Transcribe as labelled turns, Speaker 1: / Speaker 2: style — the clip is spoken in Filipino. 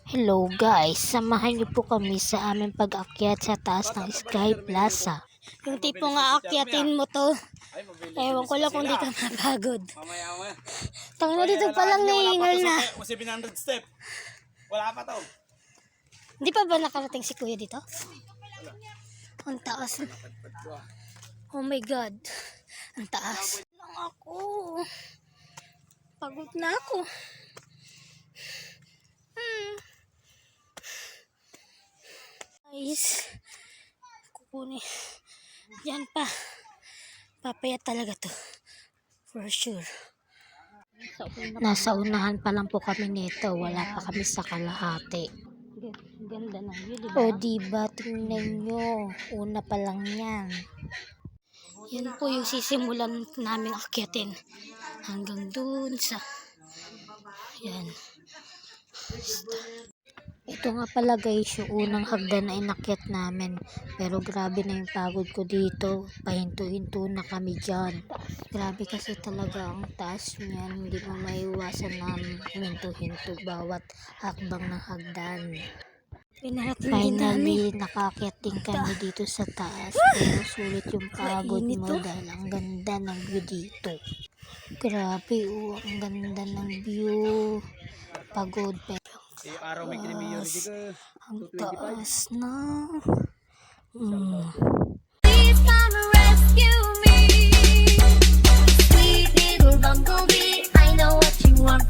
Speaker 1: Hello guys, samahan niyo po kami sa aming pag-akyat sa taas ng Sky Plaza. Yung tipong aakyatin mo to, ewan ko lang kung di ka mapagod. Tangina dito palang nahingal na.
Speaker 2: 700 step. Wala pa to.
Speaker 1: Hindi pa ba nakarating si Kuya dito? Ang taas. Oh my God. Ang taas. Lang ako. Pagod na ako. Guys, kukunin. Yan pa. Papayat talaga to. For sure. Nasa unahan pa lang po kami nito. Wala pa kami sa kalahati. Ganda ng view, diba? O diba, tingnan nyo. Una pa lang yan. Yan po yung sisimulan namin akyatin. Hanggang dun sa... Yan. Ito nga pala guys, yung unang hagdan na inakyat namin. Pero grabe na yung pagod ko dito. Pahinto-hinto na kami dyan. Grabe kasi talaga ang taas niyan. Hindi mo maiwasan na hinto-hinto bawat hakbang ng hagdan. Finally, nakakyat din kami dito sa taas. Pero sulit yung pagod mo dahil ang ganda ng view dito. Grabe ang ganda ng view. Pagod pero ang taas na.
Speaker 3: Please come and rescue me, sweet little bumblebee. I know what you want